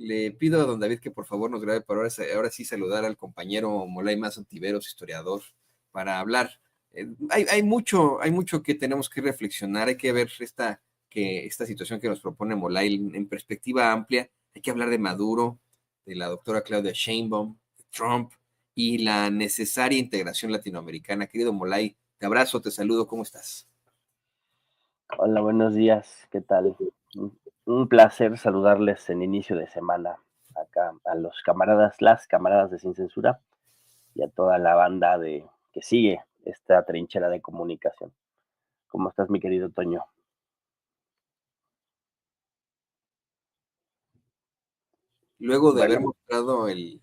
Le pido a don David que por favor nos grabe para ahora sí saludar al compañero Molay Más Ontiveros, historiador, para hablar. Hay mucho que tenemos que reflexionar, hay que ver esta situación que nos propone Molay en perspectiva amplia. Hay que hablar de Maduro, de la doctora Claudia Sheinbaum, de Trump y la necesaria integración latinoamericana. Querido Molay, te abrazo, te saludo, ¿cómo estás? Hola, buenos días, ¿qué tal? Un placer saludarles en inicio de semana acá a los camaradas, las camaradas de Sin Censura y a toda la banda que sigue esta trinchera de comunicación. ¿Cómo estás, mi querido Toño? Luego de haber Bueno, mostrado el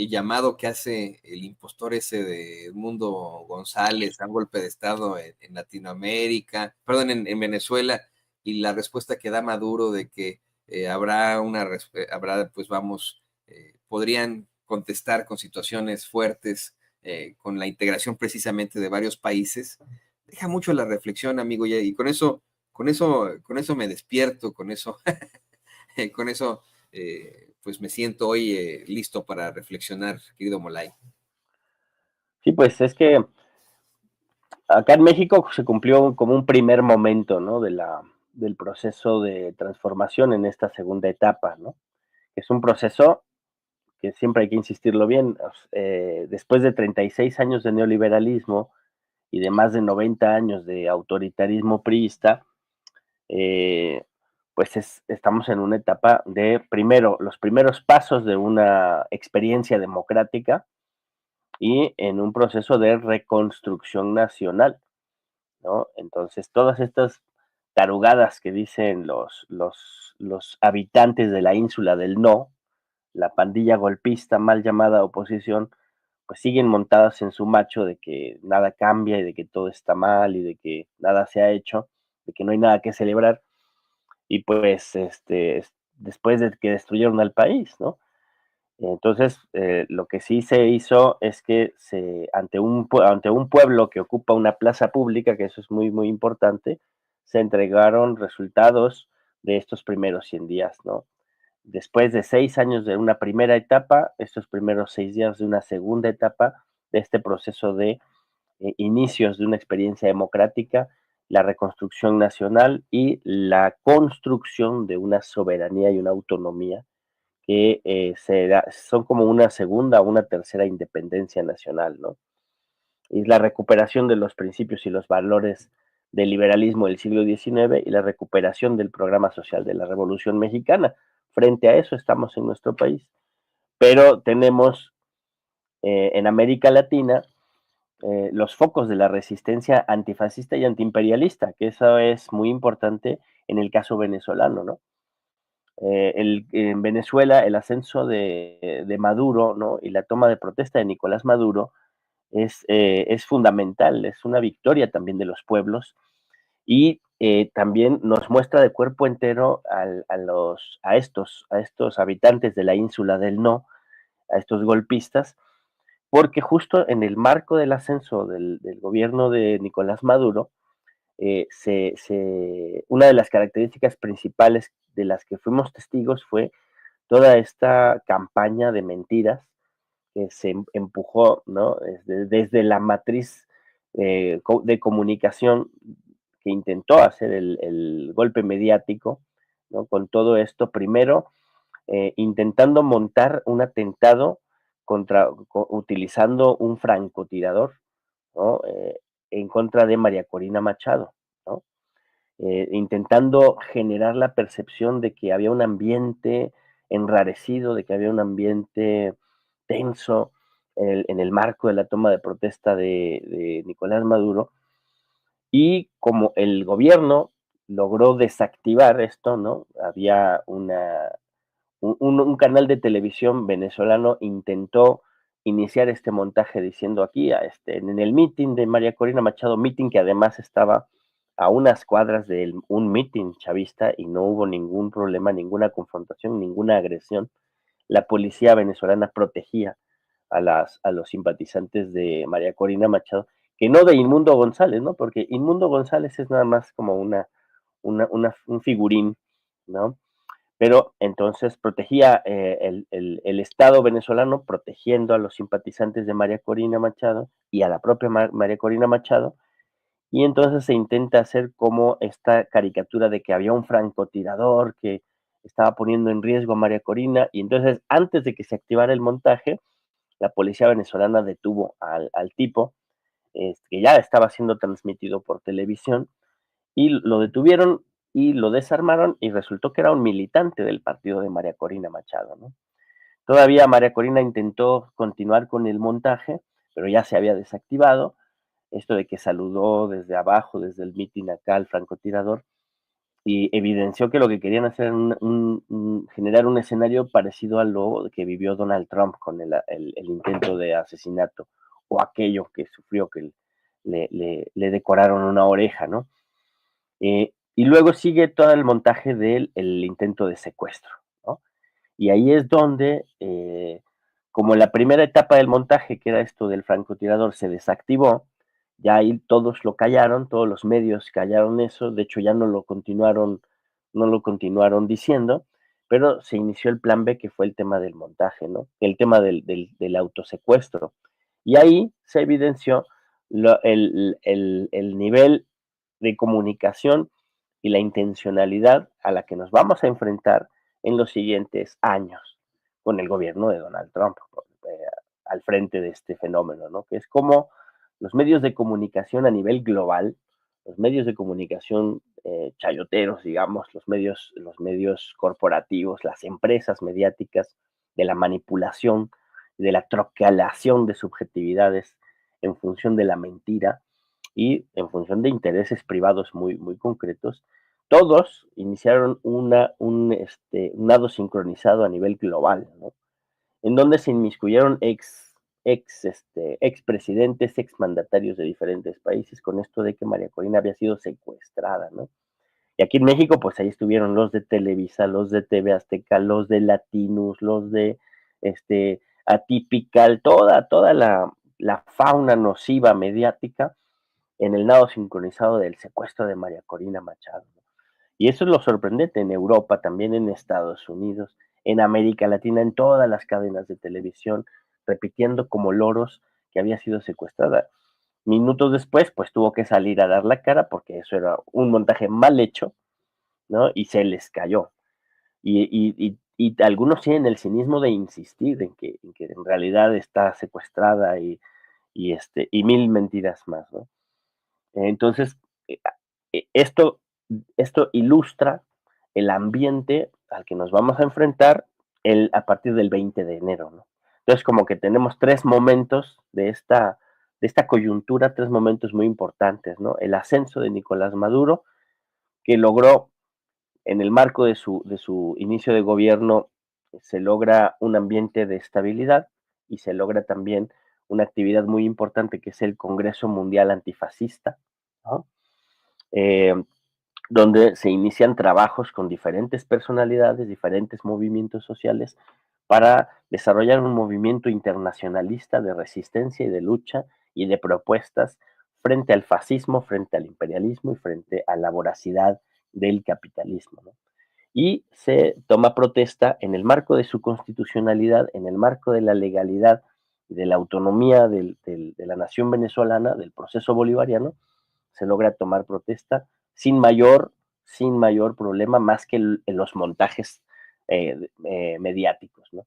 llamado que hace el impostor ese de Edmundo González a un golpe de Estado en Latinoamérica, perdón, en Venezuela, y la respuesta que da Maduro de que pues vamos, podrían contestar con situaciones fuertes, con la integración precisamente de varios países, deja mucho la reflexión, amigo, y con eso me despierto, con eso con eso, pues me siento hoy listo para reflexionar, querido Molay. sí, pues es que acá en México se cumplió como un primer momento, ¿no? Del proceso de transformación en esta segunda etapa, ¿no? Es un proceso que siempre hay que insistirlo bien, después de 36 años de neoliberalismo, y de más de 90 años de autoritarismo priista, eh, pues estamos en una etapa de, primero, los primeros pasos de una experiencia democrática y en un proceso de reconstrucción nacional, ¿no? Entonces, todas estas tarugadas que dicen los habitantes de la ínsula del no, la pandilla golpista mal llamada oposición, pues siguen montadas en su macho de que nada cambia y de que todo está mal y de que nada se ha hecho, de que no hay nada que celebrar. Y pues después de que destruyeron al país, ¿no? Entonces, lo que sí se hizo es que ante un pueblo que ocupa una plaza pública, que eso es muy, muy importante, se entregaron resultados de estos primeros 100 días, ¿no? Después de 6 años de una primera etapa, estos primeros 6 días de una segunda etapa de este proceso de inicios de una experiencia democrática, la reconstrucción nacional y la construcción de una soberanía y una autonomía que son como una segunda o una tercera independencia nacional, ¿no? Y la recuperación de los principios y los valores del liberalismo del siglo XIX y la recuperación del programa social de la Revolución Mexicana. Frente a eso estamos en nuestro país, pero tenemos en América Latina los focos de la resistencia antifascista y antiimperialista, que eso es muy importante en el caso venezolano, ¿no? En Venezuela, el ascenso de Maduro, ¿no? Y la toma de protesta de Nicolás Maduro es fundamental, es una victoria también de los pueblos y también nos muestra de cuerpo entero a estos habitantes de la ínsula del no, a estos golpistas, porque justo en el marco del ascenso del gobierno de Nicolás Maduro, una de las características principales de las que fuimos testigos fue toda esta campaña de mentiras que se empujó, ¿no? Desde la matriz de comunicación que intentó hacer el golpe mediático, ¿no? Con todo esto, primero intentando montar un atentado utilizando un francotirador, ¿no? En contra de María Corina Machado, ¿no? Intentando generar la percepción de que había un ambiente enrarecido, de que había un ambiente tenso en el marco de la toma de protesta de Nicolás Maduro. Y como el gobierno logró desactivar esto, ¿no? Había un canal de televisión venezolano intentó iniciar este montaje diciendo aquí, en el meeting de María Corina Machado, meeting que además estaba a unas cuadras de un meeting chavista y no hubo ningún problema, ninguna confrontación, ninguna agresión. La policía venezolana protegía a los simpatizantes de María Corina Machado, que no de Inmundo González, ¿no? Porque Inmundo González es nada más como un figurín, ¿no? pero entonces protegía el Estado venezolano, protegiendo a los simpatizantes de María Corina Machado y a la propia María Corina Machado, y entonces se intenta hacer como esta caricatura de que había un francotirador que estaba poniendo en riesgo a María Corina, y entonces antes de que se activara el montaje, la policía venezolana detuvo al tipo, que ya estaba siendo transmitido por televisión, y lo detuvieron y lo desarmaron, y resultó que era un militante del partido de María Corina Machado, ¿no? Todavía María Corina intentó continuar con el montaje, pero ya se había desactivado. Esto de que saludó desde abajo, desde el mitin acá al francotirador, y evidenció que lo que querían hacer era generar un escenario parecido a lo que vivió Donald Trump con el intento de asesinato, o aquello que sufrió, que le decoraron una oreja, ¿no? Y luego sigue todo el montaje del el intento de secuestro, ¿no? Y ahí es donde, como la primera etapa del montaje, que era esto del francotirador, se desactivó, ya ahí todos lo callaron, todos los medios callaron eso, de hecho ya no lo continuaron diciendo, pero se inició el plan B, que fue el tema del montaje, ¿no? El tema del autosecuestro. Y ahí se evidenció el nivel de comunicación y la intencionalidad a la que nos vamos a enfrentar en los siguientes años con el gobierno de Donald Trump al frente de este fenómeno, ¿no? Que es como los medios de comunicación a nivel global, los medios de comunicación chayoteros, digamos, los medios corporativos, las empresas mediáticas, de la manipulación, de la troquelación de subjetividades en función de la mentira y en función de intereses privados muy, muy concretos, todos iniciaron un nado sincronizado a nivel global, ¿no? En donde se inmiscuyeron ex presidentes, ex mandatarios de diferentes países, con esto de que María Corina había sido secuestrada, ¿no? Y aquí en México, pues ahí estuvieron los de Televisa, los de TV Azteca, los de Latinus, los de Atypical, toda la fauna nociva mediática en el nado sincronizado del secuestro de María Corina Machado, ¿no? Y eso es lo sorprendente en Europa, también en Estados Unidos, en América Latina, en todas las cadenas de televisión, repitiendo como loros que había sido secuestrada. Minutos después, pues tuvo que salir a dar la cara porque eso era un montaje mal hecho, ¿no? Y se les cayó. Y algunos tienen el cinismo de insistir en que en realidad está secuestrada y mil mentiras más, ¿no? Entonces, eh, esto, esto ilustra el ambiente al que nos vamos a enfrentar a partir del 20 de enero, ¿no? Entonces, como que tenemos tres momentos de esta coyuntura, tres momentos muy importantes, ¿no? El ascenso de Nicolás Maduro, que logró, en el marco de su inicio de gobierno, se logra un ambiente de estabilidad y se logra también una actividad muy importante que es el Congreso Mundial Antifascista, ¿no? eh, donde se inician trabajos con diferentes personalidades, diferentes movimientos sociales, para desarrollar un movimiento internacionalista de resistencia y de lucha y de propuestas frente al fascismo, frente al imperialismo y frente a la voracidad del capitalismo, ¿no? Y se toma protesta en el marco de su constitucionalidad, en el marco de la legalidad y de la autonomía de la nación venezolana, del proceso bolivariano, se logra tomar protesta sin mayor problema, más que en los montajes mediáticos, ¿no?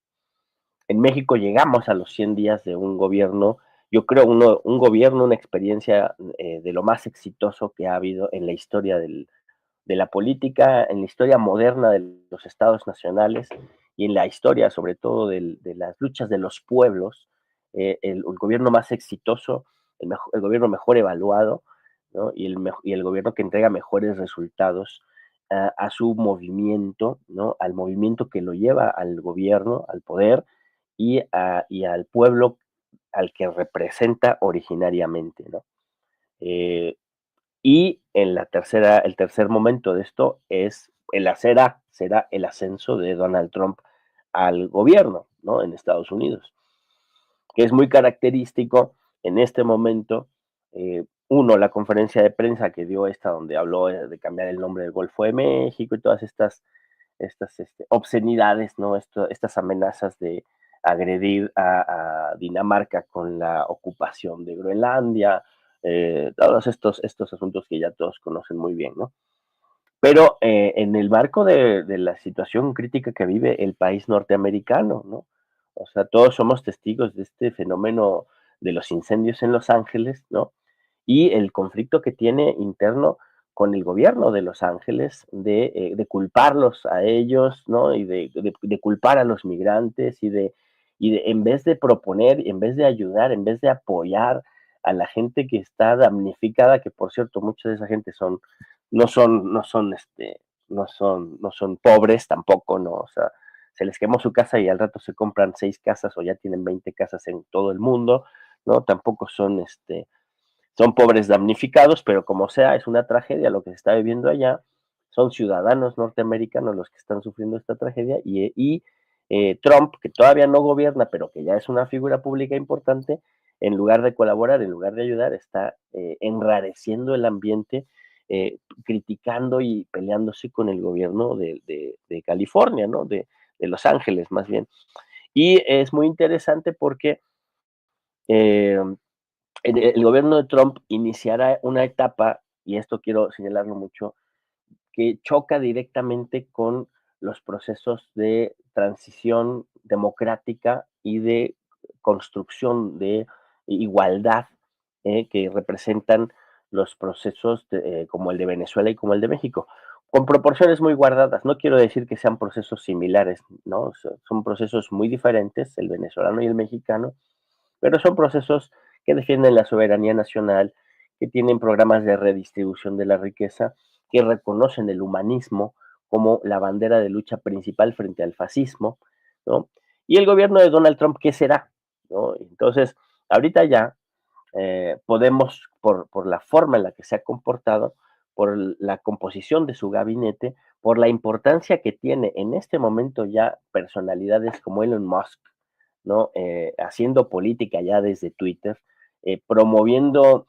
En México llegamos a los 100 días de un gobierno, yo creo un gobierno, una experiencia de lo más exitoso que ha habido en la historia de la política, en la historia moderna de los estados nacionales y en la historia sobre todo de las luchas de los pueblos, el gobierno más exitoso, el gobierno mejor evaluado, ¿no? Y el gobierno que entrega mejores resultados a su movimiento, ¿no? Al movimiento que lo lleva al gobierno, al poder y al pueblo al que representa originariamente, ¿no? Eh, y el tercer momento de esto será el ascenso de Donald Trump al gobierno, ¿no? En Estados Unidos, que es muy característico en este momento. Uno, la conferencia de prensa que dio esta, donde habló de cambiar el nombre del Golfo de México y todas estas estas obscenidades, ¿no? Estas amenazas de agredir a Dinamarca con la ocupación de Groenlandia, todos estos asuntos que ya todos conocen muy bien, ¿no? Pero en el marco de la situación crítica que vive el país norteamericano, ¿no? O sea, todos somos testigos de este fenómeno de los incendios en Los Ángeles, ¿no? Y el conflicto que tiene interno con el gobierno de Los Ángeles de culparlos a ellos, ¿no? Y de culpar a los migrantes en vez de proponer, en vez de ayudar, en vez de apoyar a la gente que está damnificada, que por cierto, mucha de esa gente no son, no son, no son pobres tampoco, ¿no? O sea, se les quemó su casa y al rato se compran 6 casas o ya tienen 20 casas en todo el mundo, ¿no? Tampoco son pobres damnificados, pero como sea, es una tragedia lo que se está viviendo allá. Son ciudadanos norteamericanos los que están sufriendo esta tragedia y Trump, que todavía no gobierna, pero que ya es una figura pública importante, en lugar de colaborar, en lugar de ayudar, está enrareciendo el ambiente, criticando y peleándose con el gobierno de California, ¿no? De Los Ángeles, más bien. Y es muy interesante porque eh, el gobierno de Trump iniciará una etapa, y esto quiero señalarlo mucho, que choca directamente con los procesos de transición democrática y de construcción de igualdad que representan los procesos como el de Venezuela y como el de México, con proporciones muy guardadas. No quiero decir que sean procesos similares, ¿no? Son procesos muy diferentes, el venezolano y el mexicano, pero son procesos que defienden la soberanía nacional, que tienen programas de redistribución de la riqueza, que reconocen el humanismo como la bandera de lucha principal frente al fascismo, ¿no? Y el gobierno de Donald Trump, ¿qué será? ¿No? Entonces, ahorita ya podemos, por la forma en la que se ha comportado, por la composición de su gabinete, por la importancia que tiene en este momento ya personalidades como Elon Musk, ¿no? Haciendo política ya desde Twitter, promoviendo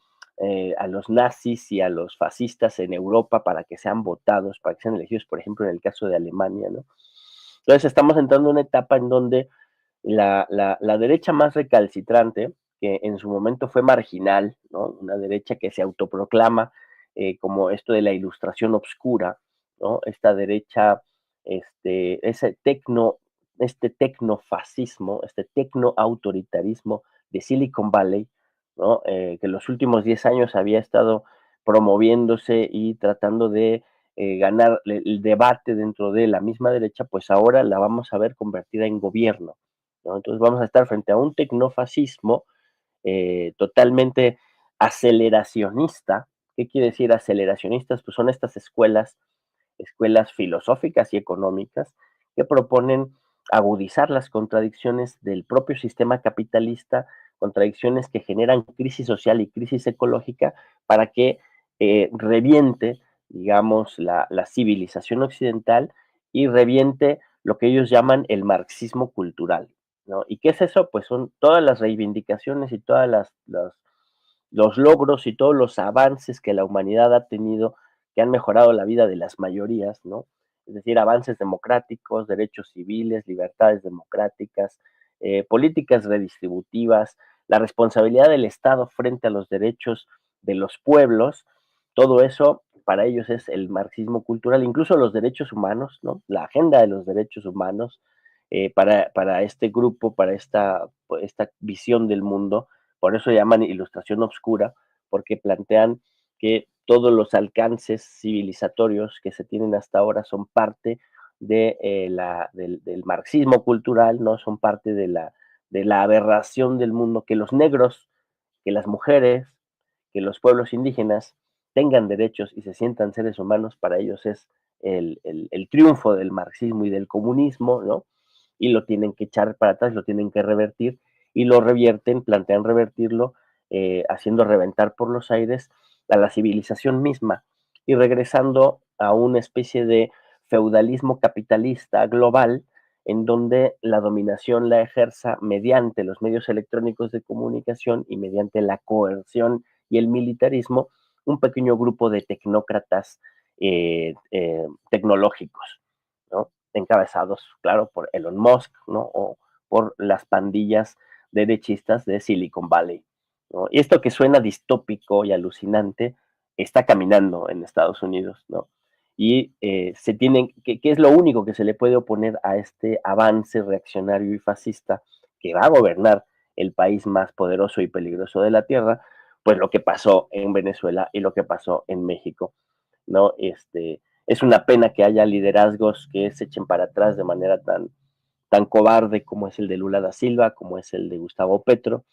a los nazis y a los fascistas en Europa para que sean votados, para que sean elegidos, por ejemplo, en el caso de Alemania, ¿no? Entonces estamos entrando en una etapa en donde la derecha más recalcitrante, que en su momento fue marginal, ¿no? Una derecha que se autoproclama como esto de la ilustración obscura, ¿no? Esta derecha, ese este tecnofascismo, este tecnoautoritarismo de Silicon Valley, ¿no? Que en los últimos 10 años había estado promoviéndose y tratando de ganar el debate dentro de la misma derecha, pues ahora la vamos a ver convertida en gobierno, ¿no? Entonces vamos a estar frente a un tecnofascismo totalmente aceleracionista. ¿Qué quiere decir aceleracionistas? Pues son estas escuelas filosóficas y económicas que proponen agudizar las contradicciones del propio sistema capitalista, contradicciones que generan crisis social y crisis ecológica para que reviente, digamos, la civilización occidental y reviente lo que ellos llaman el marxismo cultural, ¿no? ¿Y qué es eso? Pues son todas las reivindicaciones y todas los logros y todos los avances que la humanidad ha tenido que han mejorado la vida de las mayorías, ¿no? Es decir, avances democráticos, derechos civiles, libertades democráticas, políticas redistributivas, la responsabilidad del Estado frente a los derechos de los pueblos, todo eso para ellos es el marxismo cultural, incluso los derechos humanos, ¿no? La agenda de los derechos humanos para este grupo, para esta visión del mundo, por eso llaman ilustración obscura, porque plantean que todos los alcances civilizatorios que se tienen hasta ahora son parte del marxismo cultural, ¿no? Son parte de la aberración del mundo, que los negros, que las mujeres, que los pueblos indígenas tengan derechos y se sientan seres humanos, para ellos es el triunfo del marxismo y del comunismo, ¿no? Y lo tienen que echar para atrás, lo tienen que revertir y lo revierten, plantean revertirlo, haciendo reventar por los aires a la civilización misma y regresando a una especie de feudalismo capitalista global en donde la dominación la ejerza mediante los medios electrónicos de comunicación y mediante la coerción y el militarismo, un pequeño grupo de tecnócratas tecnológicos, ¿no? encabezados, claro, por Elon Musk, ¿no? O por las pandillas derechistas de Silicon Valley, ¿no? Y esto que suena distópico y alucinante está caminando en Estados Unidos, ¿no? Y se tienen, ¿qué es lo único que se le puede oponer a este avance reaccionario y fascista que va a gobernar el país más poderoso y peligroso de la Tierra? Pues lo que pasó en Venezuela y lo que pasó en México, ¿no? Es una pena que haya liderazgos que se echen para atrás de manera tan cobarde como es el de Lula da Silva, como es el de Gustavo Petro.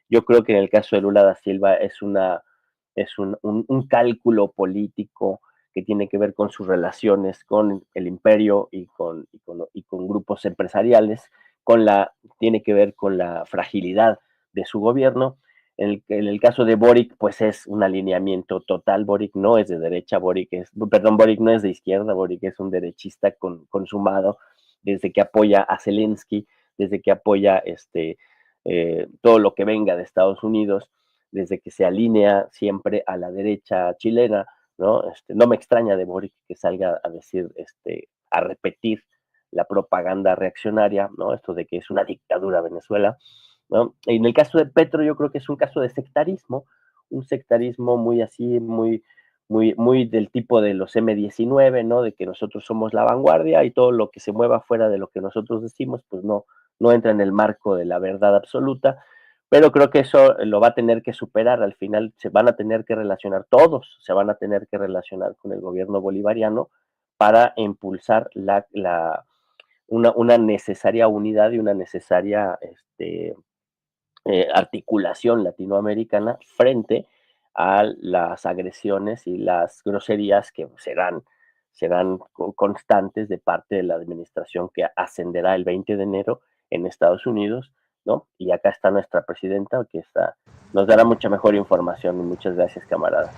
Yo creo que en el caso de Lula da Silva es un cálculo político que tiene que ver con sus relaciones con el imperio y con grupos empresariales, tiene que ver con la fragilidad de su gobierno. En el caso de Boric, pues es un alineamiento total. Boric no es de derecha, Boric no es de izquierda, Boric es un derechista consumado, desde que apoya a Zelensky, desde que apoya todo lo que venga de Estados Unidos, desde que se alinea siempre a la derecha chilena, ¿no? No me extraña de Boric que salga a decir, a repetir la propaganda reaccionaria, ¿no? Esto de que es una dictadura Venezuela, ¿no? Y en el caso de Petro, yo creo que es un caso de sectarismo, un sectarismo muy así, muy del tipo de los M19, ¿no? De que nosotros somos la vanguardia y todo lo que se mueva fuera de lo que nosotros decimos, pues no entra en el marco de la verdad absoluta, pero creo que eso lo va a tener que superar. Al final se van a tener que relacionar, todos se van a tener que relacionar con el gobierno bolivariano para impulsar una necesaria unidad y una necesaria articulación latinoamericana frente a las agresiones y las groserías que serán constantes de parte de la administración que ascenderá el 20 de enero en Estados Unidos, ¿no? Y acá está nuestra presidenta, nos dará mucha mejor información. Y muchas gracias, camarada.